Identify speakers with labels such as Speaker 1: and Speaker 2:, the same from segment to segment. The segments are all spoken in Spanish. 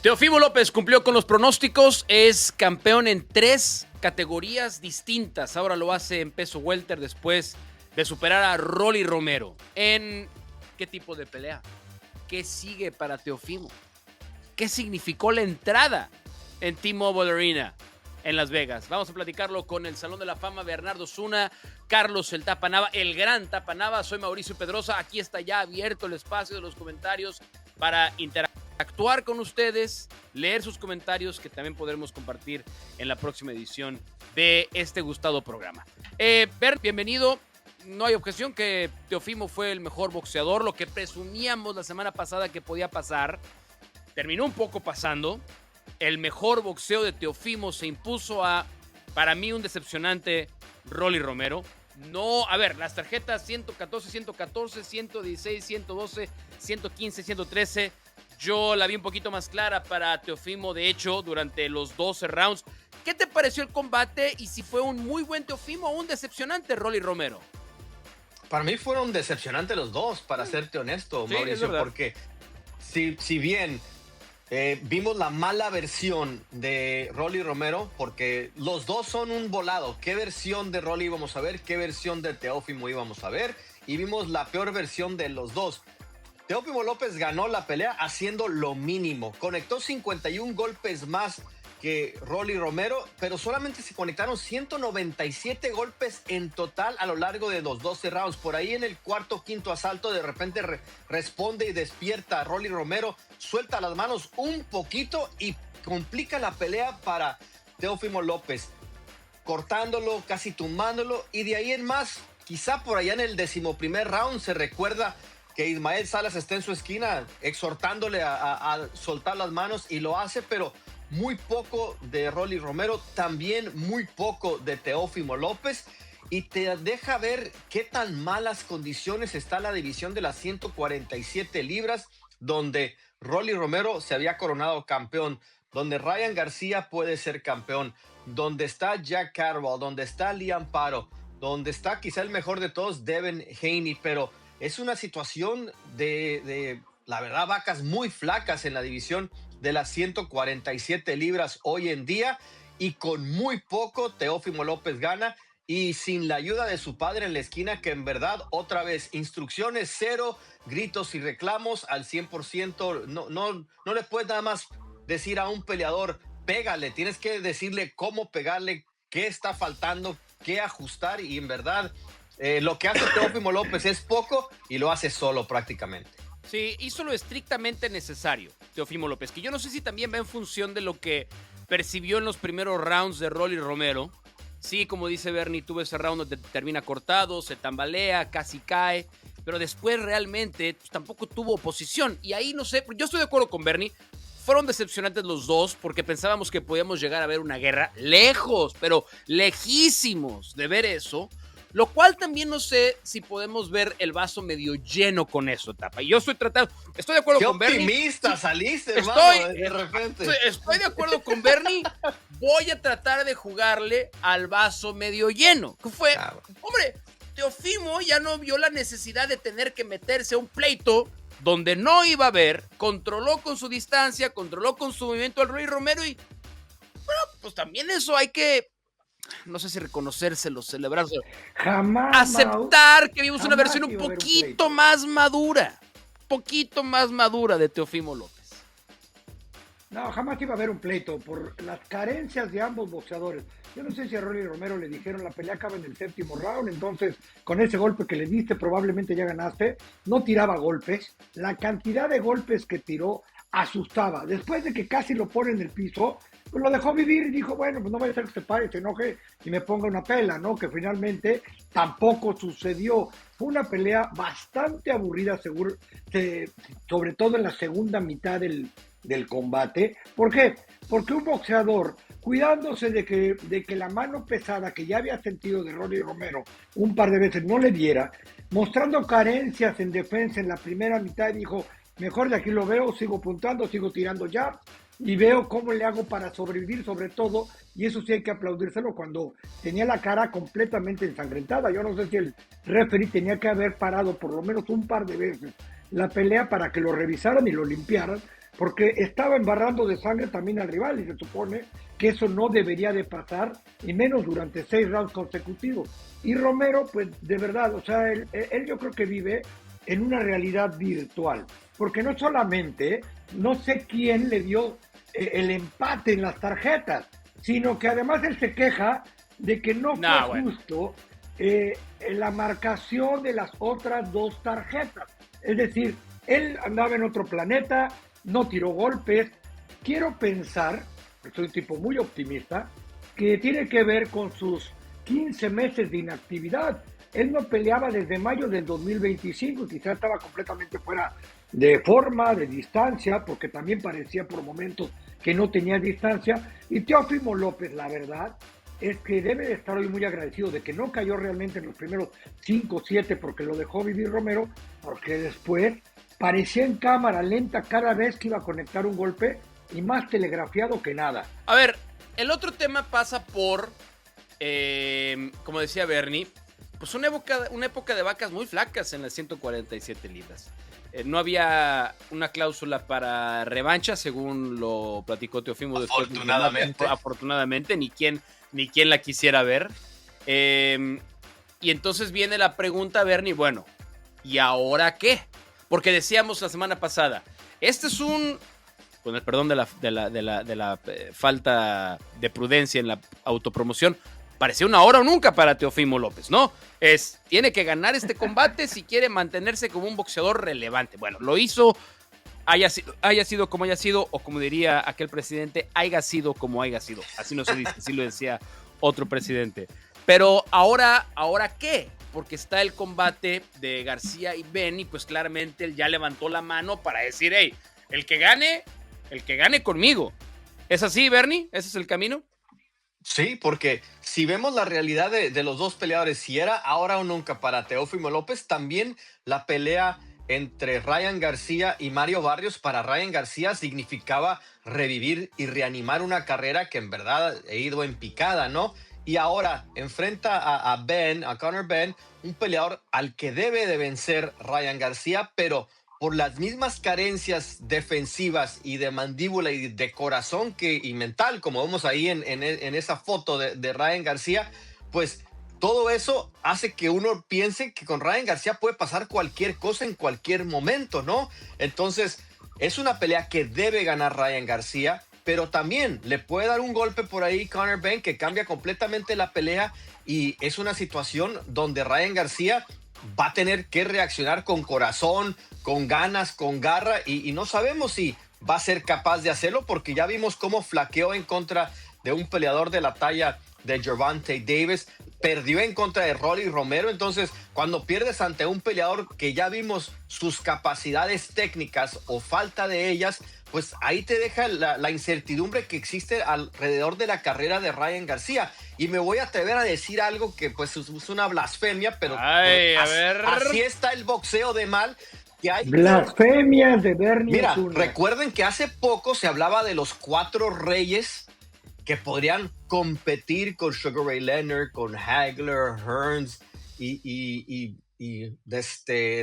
Speaker 1: Teofimo López cumplió con los pronósticos, es campeón en 3 categorías distintas. Ahora lo hace en peso welter después de superar a Rolly Romero. ¿En qué tipo de pelea? ¿Qué sigue para Teofimo? ¿Qué significó la entrada en T-Mobile Arena en Las Vegas? Vamos a platicarlo con el Salón de la Fama, Bernardo Zuna, Carlos el Tapa Nava, el gran Tapa Nava. Soy Mauricio Pedrosa. Aquí está ya abierto el espacio de los comentarios para interactuar con ustedes, leer sus comentarios que también podremos compartir en la próxima edición de este gustado programa. Bern, bienvenido. No hay objeción que Teofimo fue el mejor boxeador, lo que presumíamos la semana pasada que podía pasar. Terminó un poco pasando. El mejor boxeo de Teofimo se impuso a, para mí, un decepcionante Rolly Romero. No, a ver, las tarjetas 114, 114, 116, 112, 115, 113. Yo la vi un poquito más clara para Teofimo, de hecho, durante los 12 rounds. ¿Qué te pareció el combate y si fue un muy buen Teofimo o un decepcionante Rolly Romero?
Speaker 2: Para mí fueron decepcionantes los dos, para serte honesto,
Speaker 1: Sí,
Speaker 2: Mauricio, porque si bien vimos la mala versión de Rolly Romero, porque los dos son un volado. ¿Qué versión de Rolly íbamos a ver? ¿Qué versión de Teofimo íbamos a ver? Y vimos la peor versión de los dos. Teofimo López ganó la pelea haciendo lo mínimo. Conectó 51 golpes más que Rolly Romero, pero solamente se conectaron 197 golpes en total a lo largo de los 12 rounds. Por ahí en el cuarto, quinto asalto, de repente responde y despierta a Rolly Romero, suelta las manos un poquito y complica la pelea para Teofimo López, cortándolo, casi tumbándolo, y de ahí en más, quizá por allá en el 11º round se recuerda que Ismael Salas está en su esquina exhortándole a soltar las manos y lo hace, pero muy poco de Rolly Romero, también muy poco de Teofimo López, y te deja ver qué tan malas condiciones está la división de las 147 libras, donde Rolly Romero se había coronado campeón, donde Ryan García puede ser campeón, donde está Jack Catterall, donde está Liam Paro, donde está quizá el mejor de todos, Devin Haney, pero es una situación de la verdad, vacas muy flacas en la división de las 147 libras hoy en día, y con muy poco Teofimo López gana, y sin la ayuda de su padre en la esquina, que en verdad, otra vez, instrucciones cero, gritos y reclamos al 100%. No le puedes nada más decir a un peleador, pégale, tienes que decirle cómo pegarle, qué está faltando, qué ajustar, y en verdad lo que hace Teofimo López es poco y lo hace solo prácticamente.
Speaker 1: Sí, hizo lo estrictamente necesario, Teofimo López, que yo no sé si también va en función de lo que percibió en los primeros rounds de Rolly Romero. Sí, como dice Bernie, tuvo ese round donde termina cortado, se tambalea, casi cae, pero después realmente pues, tampoco tuvo oposición. Y ahí no sé, yo estoy de acuerdo con Bernie, fueron decepcionantes los dos porque pensábamos que podíamos llegar a ver una guerra lejos, pero lejísimos de ver eso. Lo cual también no sé si podemos ver el vaso medio lleno con eso, Tapa. Y yo estoy de acuerdo con Bernie.
Speaker 2: ¡Qué optimista saliste, hermano, de repente!
Speaker 1: Estoy de acuerdo con Bernie. Voy a tratar de jugarle al vaso medio lleno. ¿Qué fue? Hombre, Teofimo ya no vio la necesidad de tener que meterse a un pleito donde no iba a ver. Controló con su distancia, controló con su movimiento al Rolly Romero y, bueno, pues también eso hay que, no sé si reconocérselo, celebrarlo.
Speaker 3: Jamás.
Speaker 1: Aceptar que vimos una versión un poquito más madura. Poquito más madura de Teofimo López.
Speaker 3: No, jamás iba a haber un pleito por las carencias de ambos boxeadores. Yo no sé si a Rolly Romero le dijeron la pelea acaba en el 7º round, entonces con ese golpe que le diste probablemente ya ganaste. No tiraba golpes. La cantidad de golpes que tiró asustaba. Después de que casi lo pone en el piso, pues lo dejó vivir y dijo, bueno, pues no vaya a ser que se pare, se enoje y me ponga una pela, ¿no? Que finalmente tampoco sucedió. Fue una pelea bastante aburrida, sobre todo en la segunda mitad del combate. ¿Por qué? Porque un boxeador, cuidándose de que la mano pesada que ya había sentido de Rolly Romero un par de veces no le diera, mostrando carencias en defensa en la primera mitad, dijo, mejor de aquí lo veo, sigo apuntando, sigo tirando ya, y veo cómo le hago para sobrevivir sobre todo, y eso sí hay que aplaudírselo cuando tenía la cara completamente ensangrentada. Yo no sé si el referee tenía que haber parado por lo menos un par de veces la pelea para que lo revisaran y lo limpiaran, porque estaba embarrando de sangre también al rival y se supone que eso no debería de pasar, y menos durante 6 rounds consecutivos. Y Romero, pues de verdad, o sea, él yo creo que vive en una realidad virtual, porque no solamente, no sé quién le dio el empate en las tarjetas, sino que además él se queja de que no fue justo la marcación de las otras 2 tarjetas. Es decir, él andaba en otro planeta, no tiró golpes. Quiero pensar, soy un tipo muy optimista, que tiene que ver con sus 15 meses de inactividad. Él no peleaba desde mayo del 2025, quizá estaba completamente fuera de forma, de distancia, porque también parecía por momentos que no tenía distancia. Y Teófimo López, la verdad, es que debe de estar hoy muy agradecido de que no cayó realmente en los primeros 5 o 7 porque lo dejó vivir Romero, porque después parecía en cámara lenta cada vez que iba a conectar un golpe y más telegrafiado que nada.
Speaker 1: A ver, el otro tema pasa por, como decía Bernie, pues una época de vacas muy flacas en las 147 libras. No había una cláusula para revancha, según lo platicó Teófimo después. Afortunadamente, ni quien la quisiera ver. Y entonces viene la pregunta, Bernie, bueno, ¿y ahora qué? Porque decíamos la semana pasada, este es con el perdón de la falta de prudencia en la autopromoción, parecía una hora o nunca para Teófimo López, ¿no? Tiene que ganar este combate si quiere mantenerse como un boxeador relevante. Bueno, lo hizo, haya sido como haya sido, o como diría aquel presidente, haya sido como haya sido. Así no se dice, así lo decía otro presidente. Pero ¿ahora qué? Porque está el combate de García y Ben, y pues claramente él ya levantó la mano para decir, hey, el que gane conmigo. ¿Es así, Bernie? ¿Ese es el camino?
Speaker 2: Sí, porque si vemos la realidad de los 2 peleadores, si era ahora o nunca para Teófimo López, también la pelea entre Ryan García y Mario Barrios para Ryan García significaba revivir y reanimar una carrera que en verdad ha ido en picada, ¿no? Y ahora enfrenta a Conor Ben, un peleador al que debe de vencer Ryan García, pero por las mismas carencias defensivas y de mandíbula y de corazón y mental, como vemos ahí en esa foto de Ryan García, pues todo eso hace que uno piense que con Ryan García puede pasar cualquier cosa en cualquier momento, ¿no? Entonces, es una pelea que debe ganar Ryan García, pero también le puede dar un golpe por ahí Conor Ben que cambia completamente la pelea, y es una situación donde Ryan García va a tener que reaccionar con corazón, con ganas, con garra, y no sabemos si va a ser capaz de hacerlo, porque ya vimos cómo flaqueó en contra de un peleador de la talla de Gervonta Davis, perdió en contra de Rolly Romero. Entonces, cuando pierdes ante un peleador que ya vimos sus capacidades técnicas o falta de ellas, pues ahí te deja la incertidumbre que existe alrededor de la carrera de Ryan García. Y me voy a atrever a decir algo que pues es una blasfemia, pero así está el boxeo de mal. Que hay
Speaker 3: blasfemias de Bernie.
Speaker 2: Mira, recuerden que hace poco se hablaba de los 4 reyes que podrían competir con Sugar Ray Leonard, con Hagler, Hearns y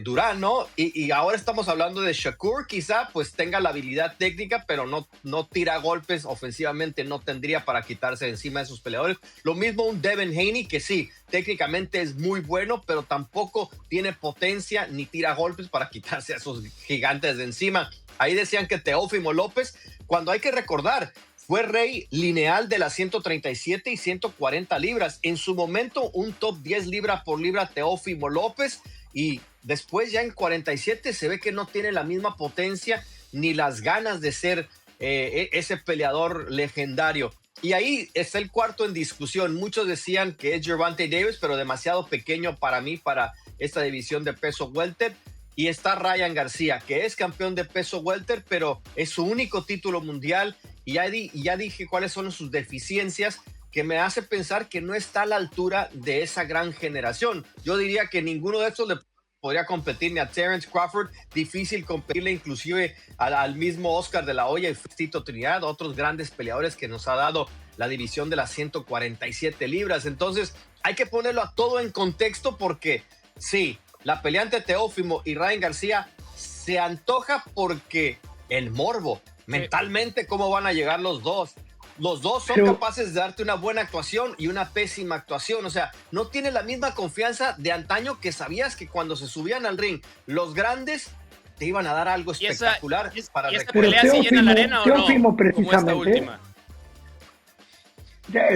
Speaker 2: Durán, ¿no? Y ahora estamos hablando de Shakur, quizá pues tenga la habilidad técnica, pero no tira golpes ofensivamente, no tendría para quitarse de encima de sus peleadores. Lo mismo un Devin Haney, que sí, técnicamente es muy bueno, pero tampoco tiene potencia ni tira golpes para quitarse a esos gigantes de encima. Ahí decían que Teófimo López, cuando hay que recordar, fue rey lineal de las 137 y 140 libras. En su momento, un top 10 libra por libra Teófimo López. Y después ya en 47 se ve que no tiene la misma potencia ni las ganas de ser ese peleador legendario. Y ahí está el cuarto en discusión. Muchos decían que es Gervonta Davis, pero demasiado pequeño para mí, para esta división de peso welter. Y está Ryan García, que es campeón de peso welter, pero es su único título mundial. Y ya dije cuáles son sus deficiencias, que me hace pensar que no está a la altura de esa gran generación. Yo diría que ninguno de estos le podría competir ni a Terence Crawford, difícil competirle inclusive al mismo Oscar de la Hoya y Tito Trinidad, otros grandes peleadores que nos ha dado la división de las 147 libras. Entonces hay que ponerlo a todo en contexto, porque sí, la pelea entre Teófimo y Ryan García se antoja porque el morbo, Mentalmente, ¿cómo van a llegar los dos? Los dos son capaces de darte una buena actuación y una pésima actuación. O sea, no tiene la misma confianza de antaño, que sabías que cuando se subían al ring, los grandes te iban a dar algo espectacular.
Speaker 1: ¿Y esta pelea se llena la arena o no?
Speaker 3: Teófimo, precisamente,
Speaker 1: como esta última.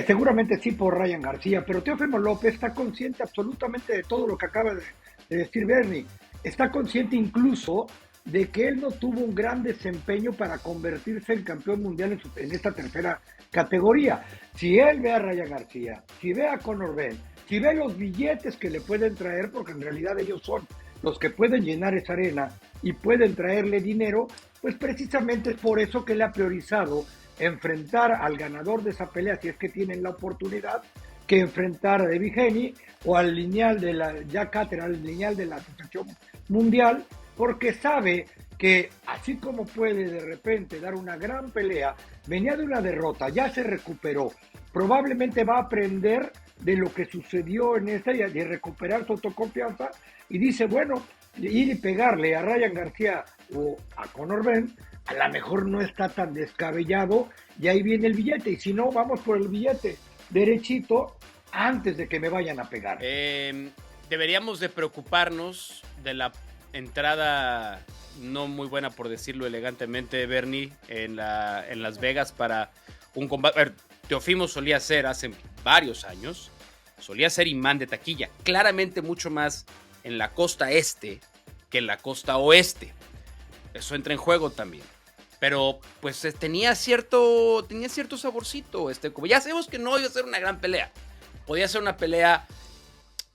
Speaker 3: Seguramente sí por Ryan García, pero Teófimo López está consciente absolutamente de todo lo que acaba de decir Bernie. Está consciente incluso de que él no tuvo un gran desempeño para convertirse en campeón mundial en esta tercera categoría. Si él ve a Ryan García, si ve a Conor Benn, si ve los billetes que le pueden traer, porque en realidad ellos son los que pueden llenar esa arena y pueden traerle dinero, pues precisamente es por eso que él ha priorizado enfrentar al ganador de esa pelea, si es que tienen la oportunidad, que enfrentar a Devin Haney o al lineal de la Jack Catterall, al lineal de la Asociación Mundial, porque sabe que así como puede de repente dar una gran pelea, venía de una derrota, ya se recuperó, probablemente va a aprender de lo que sucedió en esta y recuperar su autoconfianza, y dice, bueno, ir y pegarle a Ryan García o a Conor Benn, a lo mejor no está tan descabellado, y ahí viene el billete, y si no, vamos por el billete derechito antes de que me vayan a pegar.
Speaker 1: Deberíamos de preocuparnos de la entrada no muy buena, por decirlo elegantemente, Bernie, en Las Vegas para un combate. Teófimo solía ser hace varios años, solía ser imán de taquilla, claramente mucho más en la costa este que en la costa oeste. Eso entra en juego también. Pero pues tenía cierto saborcito. Como ya sabemos que no iba a ser una gran pelea. Podía ser una pelea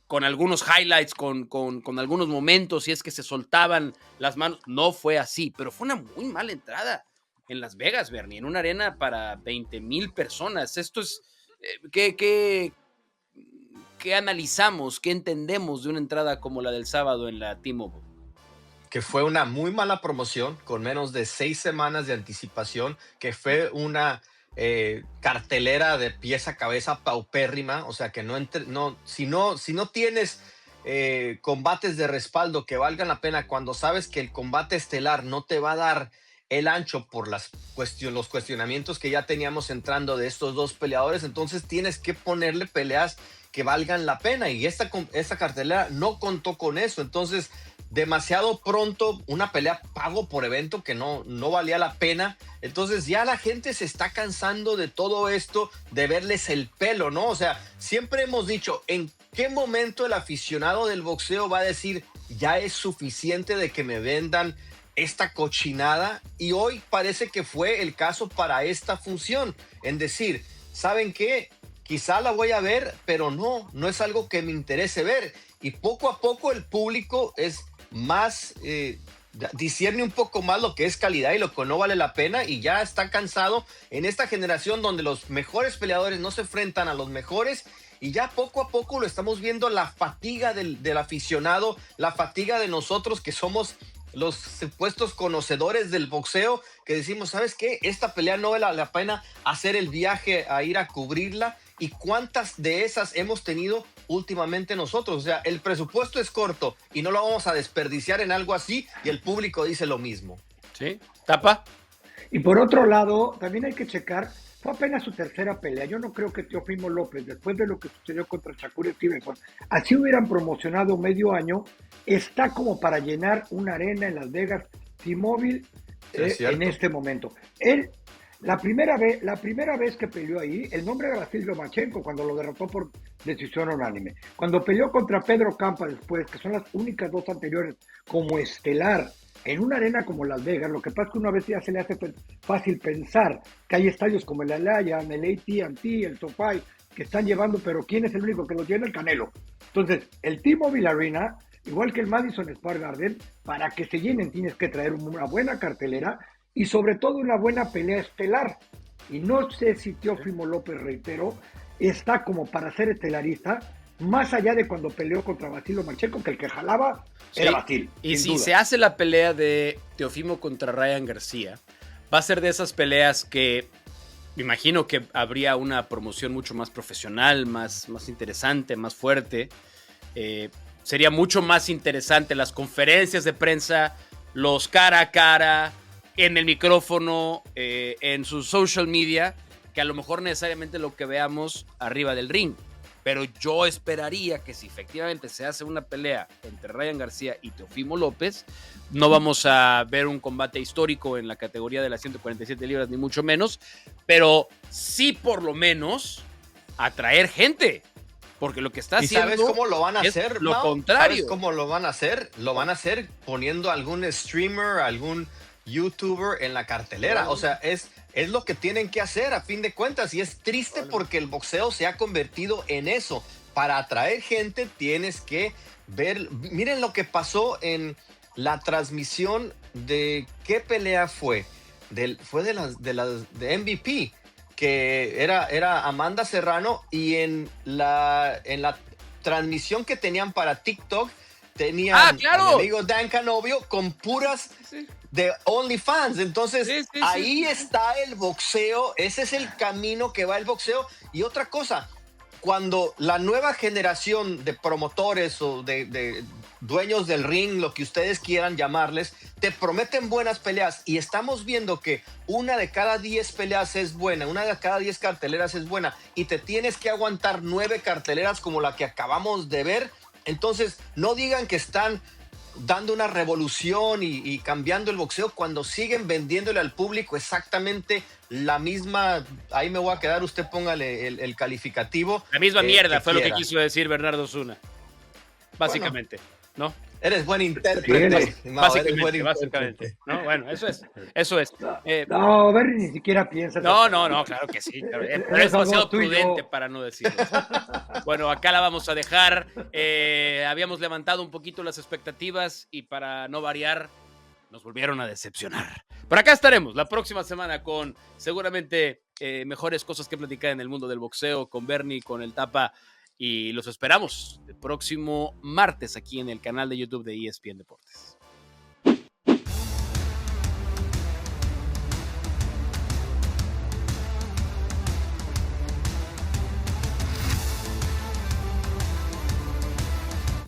Speaker 1: con algunos highlights, con algunos momentos, si es que se soltaban las manos. No fue así, pero fue una muy mala entrada en Las Vegas, Bernie, en una arena para 20,000 personas. Esto es... ¿Qué analizamos, qué entendemos de una entrada como la del sábado en la T-Mobile?
Speaker 2: Que fue una muy mala promoción, con menos de 6 semanas de anticipación, que fue una cartelera de pies a cabeza paupérrima. O sea, que si no tienes combates de respaldo que valgan la pena, cuando sabes que el combate estelar no te va a dar el ancho por los cuestionamientos que ya teníamos entrando de estos dos peleadores, entonces tienes que ponerle peleas que valgan la pena, y esta cartelera no contó con eso. Entonces, demasiado pronto, una pelea pago por evento que no valía la pena. Entonces ya la gente se está cansando de todo esto, de verles el pelo, ¿no? O sea, siempre hemos dicho, ¿en qué momento el aficionado del boxeo va a decir, ya es suficiente de que me vendan esta cochinada? Y hoy parece que fue el caso para esta función, en decir, ¿saben qué? Quizá la voy a ver, pero no es algo que me interese ver. Y poco a poco el público es más, discierne un poco más lo que es calidad y lo que no vale la pena, y ya está cansado en esta generación donde los mejores peleadores no se enfrentan a los mejores, y ya poco a poco lo estamos viendo, la fatiga del aficionado, la fatiga de nosotros que somos los supuestos conocedores del boxeo, que decimos, ¿sabes qué? Esta pelea no vale la pena hacer el viaje a ir a cubrirla. ¿Y cuántas de esas hemos tenido últimamente nosotros? O sea, el presupuesto es corto y no lo vamos a desperdiciar en algo así, y el público dice lo mismo.
Speaker 1: ¿Sí? ¿Tapa?
Speaker 3: Y por otro lado, también hay que checar, fue apenas su tercera pelea. Yo no creo que Teófimo López, después de lo que sucedió contra Shakur Stevenson, así hubieran promocionado medio año, está como para llenar una arena en Las Vegas T-Mobile en este momento. Él, la primera vez que peleó ahí, el nombre era Vasil Lomachenko, cuando lo derrotó por decisión unánime. Cuando peleó contra Pedro Campa después, que son las únicas dos anteriores como estelar, en una arena como Las Vegas, lo que pasa es que una vez ya se le hace fácil pensar que hay estadios como el Allianz, el AT&T, el SoFi, que están llevando, pero ¿quién es el único que los llena? El Canelo. Entonces, el T-Mobile Arena, igual que el Madison Square Garden, para que se llenen tienes que traer una buena cartelera y sobre todo una buena pelea estelar. Y no sé si Teófimo López, reitero, está como para ser estelarista, más allá de cuando peleó contra Vasil Lomachenko, que el que jalaba era Vasil.
Speaker 1: Y si se hace la pelea de Teófimo contra Ryan García, va a ser de esas peleas que me imagino que habría una promoción mucho más profesional, más interesante, más fuerte. Sería mucho más interesante las conferencias de prensa, los cara a cara, en el micrófono, en su social media, que a lo mejor necesariamente lo que veamos arriba del ring. Pero yo esperaría que si efectivamente se hace una pelea entre Ryan García y Teofimo López, no vamos a ver un combate histórico en la categoría de las 147 libras, ni mucho menos, pero sí por lo menos atraer gente. Porque lo que está haciendo.
Speaker 2: ¿Y sabes cómo lo van a hacer?
Speaker 1: Lo
Speaker 2: Mau?
Speaker 1: contrario.
Speaker 2: ¿Sabes cómo lo van a hacer? Lo van a hacer poniendo algún streamer, algún youtuber en la cartelera. O sea, es lo que tienen que hacer a fin de cuentas. Y es triste porque el boxeo se ha convertido en eso. Para atraer gente tienes que ver. Miren lo que pasó en la transmisión de ¿qué pelea fue? Fue de MVP. Que era Amanda Serrano, y en la transmisión que tenían para TikTok tenían
Speaker 1: claro,
Speaker 2: a mi amigo Dan Canovio con puras de OnlyFans. Entonces ahí está el boxeo, ese es el camino que va el boxeo. Y otra cosa, cuando la nueva generación de promotores o de dueños del ring, lo que ustedes quieran llamarles, te prometen buenas peleas, y estamos viendo que una de cada 10 peleas es buena, una de cada 10 carteleras es buena, y te tienes que aguantar 9 carteleras como la que acabamos de ver. Entonces no digan que están dando una revolución y cambiando el boxeo cuando siguen vendiéndole al público exactamente la misma. Ahí me voy a quedar, usted póngale el calificativo.
Speaker 1: La misma mierda fue
Speaker 2: quiera.
Speaker 1: lo que quiso decir Bernardo Osuna. Básicamente,
Speaker 2: bueno,
Speaker 1: ¿no?
Speaker 2: Eres buen intérprete.
Speaker 1: Básicamente. No, bueno, eso es.
Speaker 3: No, Berry ni siquiera piensa.
Speaker 1: No, claro que sí. Claro. Pero es demasiado prudente para no decirlo. Bueno, acá la vamos a dejar. Habíamos levantado un poquito las expectativas y para no variar, nos volvieron a decepcionar. Por acá estaremos la próxima semana con seguramente mejores cosas que platicar en el mundo del boxeo, con Bernie, con el Tapa. Y los esperamos el próximo martes aquí en el canal de YouTube de ESPN Deportes.